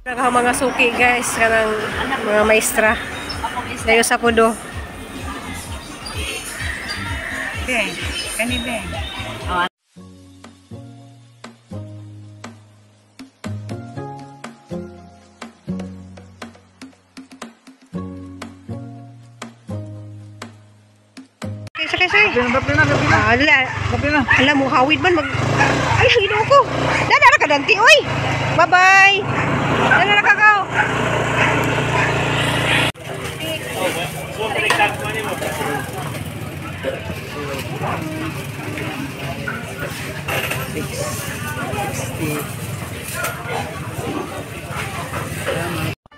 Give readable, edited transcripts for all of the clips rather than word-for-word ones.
Mga suki guys, kanang mga maestra. Dayo sa pudo. Beng, kani beng. Sakay. Alam mo, hawid man mag... Ay, hino ko. Dada ka danti, oy. Bye-bye. Dada ka ka.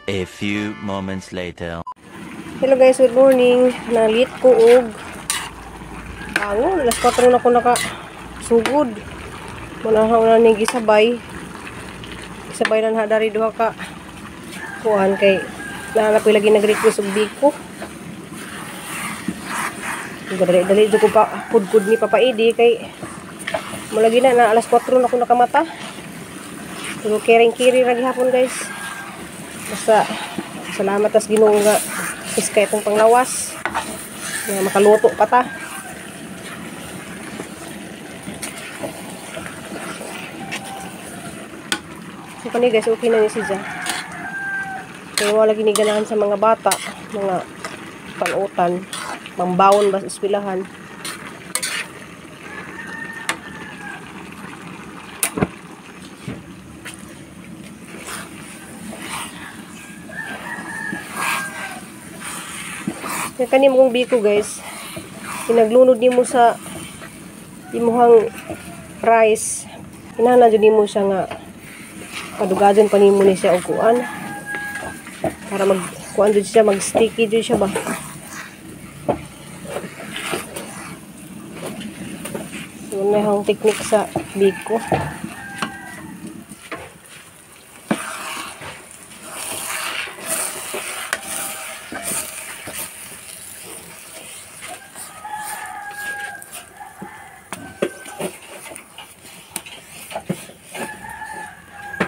A few moments later. Hello guys, good morning. Nalit ko og bangon, alas 4 na ko nakasugod. Munahaw na ni gisabay. Gisabay na dari duha ka kuan kay nalapoy lagi nag-request og biko. Dali ko pa pudpud ni Papa Edi kay mulagi na alas 4 na ko nakamata. Pero kiring-kiri ra gihapon guys. Basta salamat tas Ginoo nga iskay itong panglawas na makaluto pa ta. So kani guys, okay na ni siya. Kaya wala giniganahan sa mga bata, mga panutan, mambawon ba sa eskwelahan. Yung kanin mong biko guys, pinaglunod ni mo sa imuhang rice, inanadyo ni mo siya nga padugadyon pa ni mo ni siya o kuan para mag kuan dyan siya, mag sticky dyan siya ba. So na yung technique sa biko.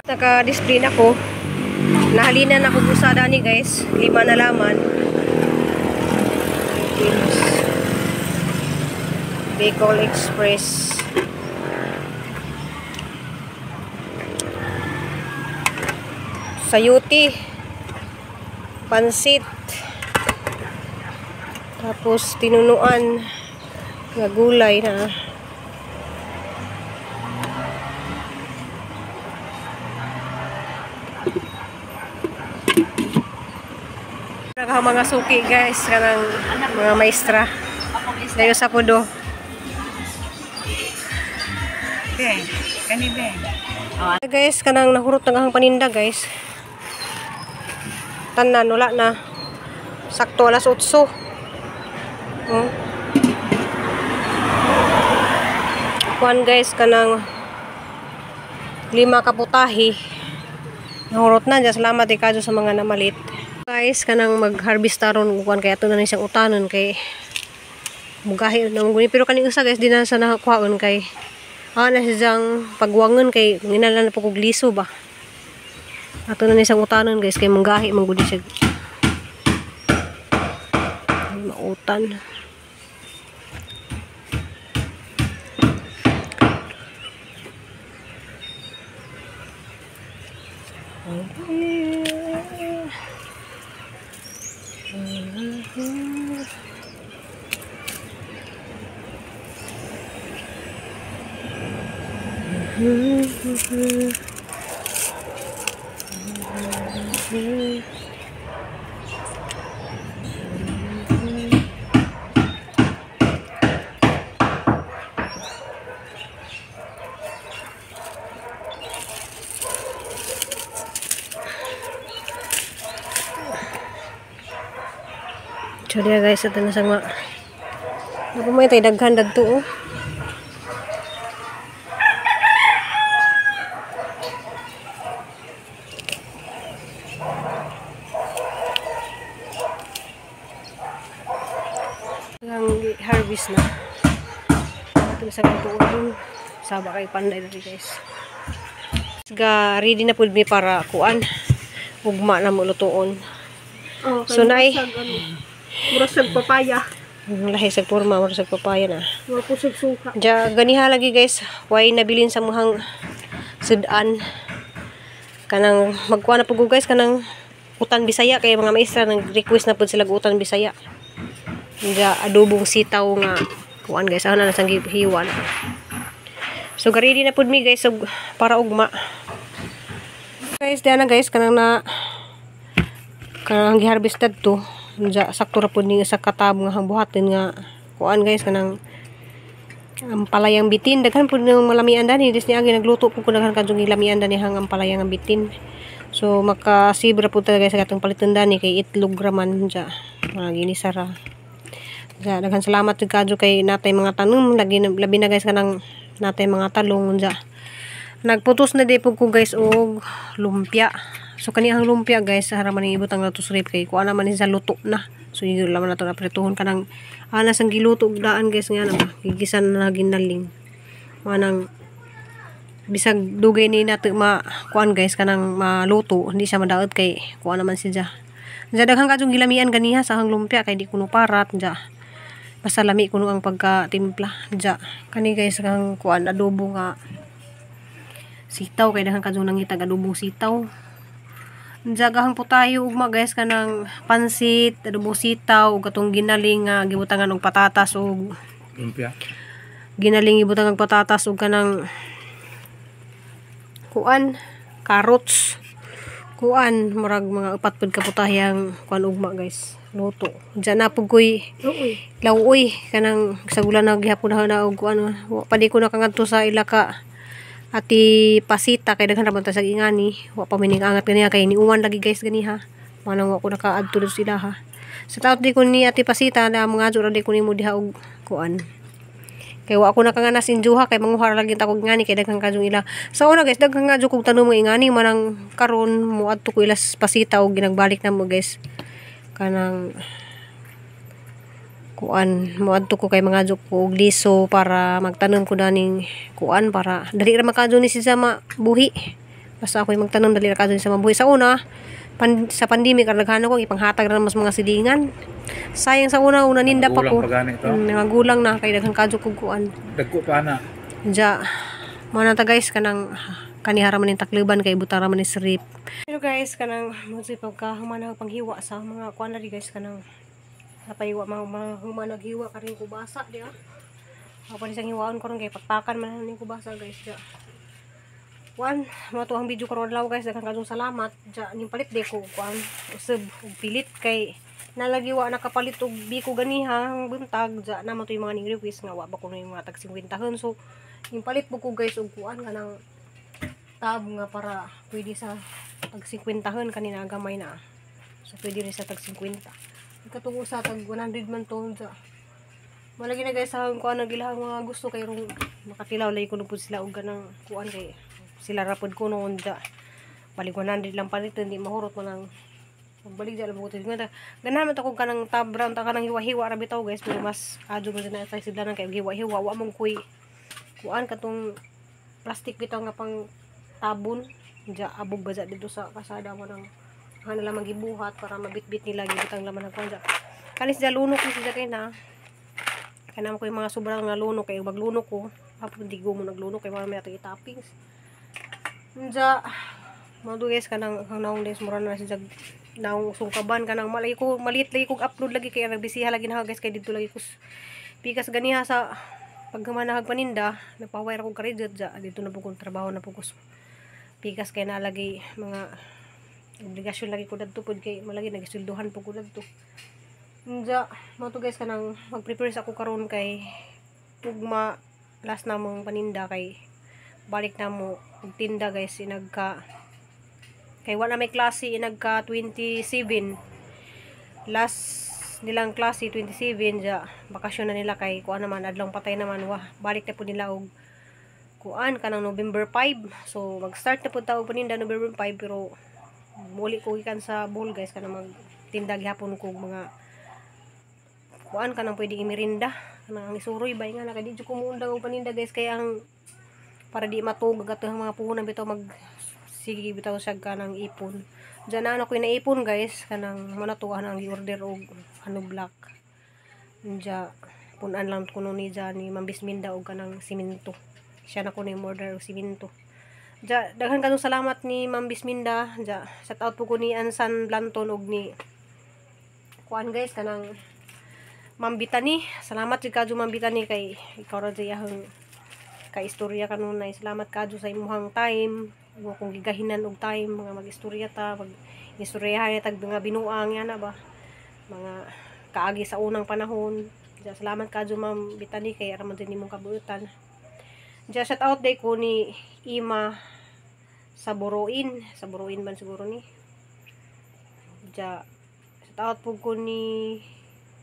Naka-display na ko. Nahalinan ako busada ni guys. 5 na laman. Bicol Express. Sayuti. Pansit. Tapos tinunuan nga gulay na mga suki guys, kanang mga maestra. Dayo sa pudo. Beng, kani beng. Guys, kanang nahurot ang paninda guys. Tanan wala na. Sakto alas 8. Kuan guys, kanang 5 kaputahi. Nahurot na dyan. Salamat ikadyo sa mga namalit. Guys, kanang mag-harvest taron kuan kay ato na ni siyang utanon kay mugahi na mong guni. Pero kaning usa guys, di na sa nakakuhaon kay na siyang pagwangon kay ginala na po kog liso ba. Ato na ni siyang utanon guys kay mugahi man gudi siya. Mautan. So dia guys, ito na sama. Ako may tayo daghan dagto oh. Ang harvest na. Ito sa ganito ulo. Saba kay panday dali guys. Ga ready na pud mi para kuan. ugma na mo lutuon. Oh, So, nay- murasag papaya. Lahi sa forma, mura sa papaya na. Mura pusag suka. Ja, ganiha lagi guys, why nabilin sa muhang sudan. Kanang magkuha na po guys, kanang utan Bisaya, kay mga maestra nag-request na po sila utan Bisaya. Ja, adobong sitaw nga, kuan guys, ano na sang hiwan. So, ready na po mi guys, so, para ugma. Guys, diyan na guys, kanang giharvested to. Ja, sakto ra po ni sa katab nga buhatin nga kuan guys kanang palayang bitin daghan po ng malamian dani dis ni agi nagluto po ko daghan kadtong ilamian dani hang palayang bitin. So makasibra po talaga sa katong paliton dani kay itlog raman ja ginisa ra. Ja, daghan salamat kadto kay natay mga tanom lagi labi na guys kanang natay mga talong ja. Nagputos na di po ko guys og lumpia. So kaniyang lumpia guys haraman ni ibutang nato srip kay kuan naman ni sa luto na. So yun laman nato na prituhon kanang ana sang giluto daan guys nga na gigisan na ginaling. Manang bisag dugay ni nato ma kuan guys kanang maluto hindi siya madaot kay kuan naman siya. Ja daghang kadtong gilamian ganiha sa hang lumpia kay di kuno parat ja. Basta lami kuno ang pagka-timpla ja. Kani guys kang kuan adobo nga sitaw kay daghang kadtong nangitag adobong sitaw. Jagahang po tayo ugma guys kanang pansit, adobo sitaw, ug katong ginaling nga gibutangan og patatas ug lumpia. Ginaling gibutangan og patatas ug kanang kuan, carrots. Kuan murag mga upat pud ka putahang kuan ugma guys. Luto. Diyan na pud koy lawuy kanang sa gulan na gihapon na og kuan pa di ko nakangadto sa ilaka ati pasita kay daghan ra man ta sa ingani wa pa mining angat ganiha kay niuwan lagi guys ganiha manang wa ko nakaadto dito sila ha sa taot di ko ni ati pasita na mga jura di ko nimo diha og kuan kay wa ko nakanganas injuha kay manguhar lagi ta kog ingani kay daghan kadtong ila sa una guys daghan nga jud kog tanom nga ingani manang karon moadto ko ilas pasita og ginagbalik na mo guys kanang kuan moadto ko kay mga juk ko og liso para magtanom ko daning kuan para dali ra makadto ni siya mabuhi basta ako magtanom dali ra kadto ni sa mabuhi sa una sa pandemic daghan ko ipanghatag ra mas mga silingan sayang sa una ninda pa ko gulang na kay daghan kadto ko kuan Dagko pa na. ja mo na ta guys kanang kanihara man ning takleban kay butara man ni srip pero guys kanang mo si pagkahuman panghiwa sa mga kuan na guys kanang napaiwa mga naghiwa karing kubasa di ah. Ako ni sang hiwaon karon kay pakpakan man ning kubasa guys ja. Kuan, mo to ang video karon law guys daghang kadtong salamat ja ning palit de ko kuan usab og pilit kay nalagiwa nakapalit og biko ganiha ang buntag ja na mo to yung mga ning request nga wa ba ko yung mga tag 50 so ning palit po ko guys og kuan kanang tab nga para pwede sa tag 50 kanina gamay na. So pwede rin sa tag 50. Katungo sa tag 100 man to ja. Malagi na guys sa kuan nagilahang mga gusto kay rong makatilaw lay kuno pud sila og ganang kuan kay sila rapod ko noon ja. Balik 100 lang palit hindi mahurot mo nang pagbalik ja lang ko tingnan. Ganahan man to kog kanang tab brown ta kanang hiwa-hiwa ra bitaw guys pero mas adyo man na sa sila nang kay hiwa-hiwa wa mong kuy kuan katong plastic bitaw nga pang tabon ja abog ba ja dito sa kasada mo nang ano lang magibuhat para mabitbit nila gibutang laman ng kuan ja kanis ja lunok ni siya kay na kanam ko yung mga sobrang nalunok kay maglunok ko hapon di go mo naglunok kay mamaya to i-toppings ja mo guys kanang naong des mura na siya naong sungkaban kanang malay ko maliit lagi kog upload lagi kay nagbisiha lagi na guys kay dito lagi ko pikas ganiha sa pagkamanahag paninda napawire ko karidot ja dito na po kong trabaho na po ko pikas kay nalagi mga obligasyon lagi ko dadto pud kay malagi nagisulduhan po ko dadto. Ja, mo to guys kanang mag-prepare sa ako karon kay ugma last na mong paninda kay balik na mo og tinda guys inagka kay wala may klase inagka 27 last nilang klase 27 ja bakasyon na nila kay kuan naman adlong patay naman wa balik na pud nila og kuan kanang November 5 so mag-start na pud ta og paninda November 5 pero muli ko ikan sa bowl guys kanang magtinda gyapon ko mga kuan kanang pwede imirinda kanang isuroy bay nga kay di ko muundang og paninda guys kay ang para di matug agatong mga puhunan bitaw mag sige bitaw siya kanang ipon Diyan na ako naipon guys kanang manatuan ang gi-order og ano block. Diya punan lang kuno ni ni Ma'am Bisminda og kanang simento. Siya na kuno order og simento. Diya daghan kanong salamat ni Ma'am Bisminda. Diya shout out po ko ni Ansan Blanton og ni kuan guys kanang Ma'am Bitani. Salamat jud kadyo Ma'am Bitani kay ikaw ra diyahang kay istorya kanunay. Salamat kadyo sa imuhang time. Huwag kong gigahinan og time mga mag-istorya ta, mag-istoryahan tag mga binuang yan na ba. Mga kaagi sa unang panahon. Diya salamat kadyo Ma'am Bitani kay ara man din nimong kabuutan. Diya shout out day ko ni Ima sa Buruin man siguro ni. Diya shout out po ko ni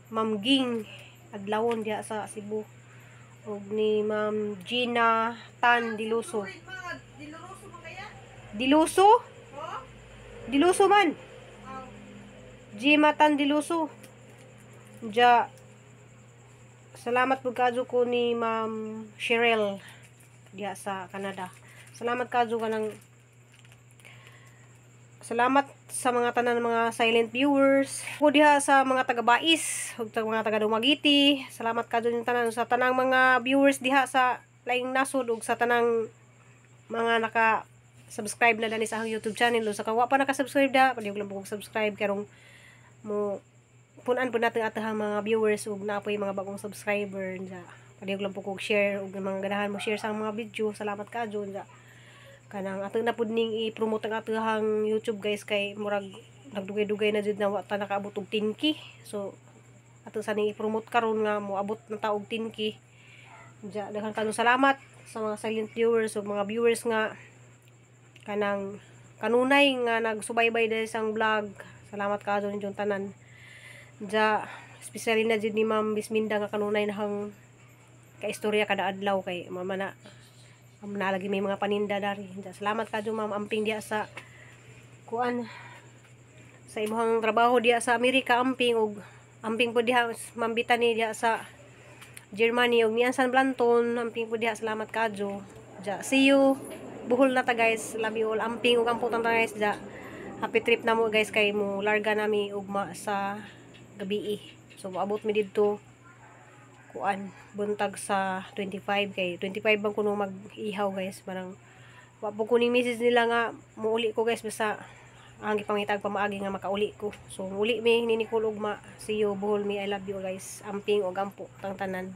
Ma'am Ging adlawon diya sa Cebu ug ni Ma'am Gina Tan Diluso. Diluso? Diluso man. Gina Tan Diluso. Diya salamat po kadyo ko ni Ma'am Cheryl diya sa Canada. Salamat kadyo kanang salamat sa mga tanan mga silent viewers. Ko diha sa mga taga-Bais, ug mga taga-Dumagiti. Salamat kadyo yung tanan sa tanang mga viewers diha sa laing nasod ug sa tanang mga naka-subscribe na dani sa akong YouTube channel. Sa kawa pa naka-subscribe da, pwede lang po subscribe karong mo punan po natin atahang mga viewers ug naapoy mga bagong subscriber diya. Pwede lang po share ug mga ganahan mo share sa mga video. Salamat kadyo diya. Kanang ato na pud ning i-promote ang atahang YouTube guys kay murag nagdugay-dugay na jud na wa ta nakaabot og 10K. So ato sa ning i-promote karon nga moabot na ta og 10K. Diya daghan kanong salamat sa mga silent viewers ug mga viewers nga kanang kanunay nga nagsubaybay dahil sang vlog. Salamat kadyo ninyong tanan. Diya especially na jud ni Ma'am Bisminda nga kanunay nahang kaistorya kada adlaw kay mama na nalagi may mga paninda dari. Salamat kadyo Ma'am amping diya sa kuan sa imong trabaho diya sa Amerika amping ug amping po diha Ma'am Bitani diya sa Germany ug ni Ansan Blanton amping po diha. Salamat kadyo. Diya see you buhol na ta guys. Love you all amping ug amputan ta guys diya. Happy trip na mo guys kay mo larga nami ugma sa gabi. So moabot mi didto kuan buntag sa 25 kay 25 bang kuno mag-ihaw guys. Parang wa po kuning message nila nga muuli ko guys basta ang gipangitag pamaagi nga makauli ko. So muli mi ni Nicole ugma. See you buhol mi. I love you guys. Amping og ampo tang tanan.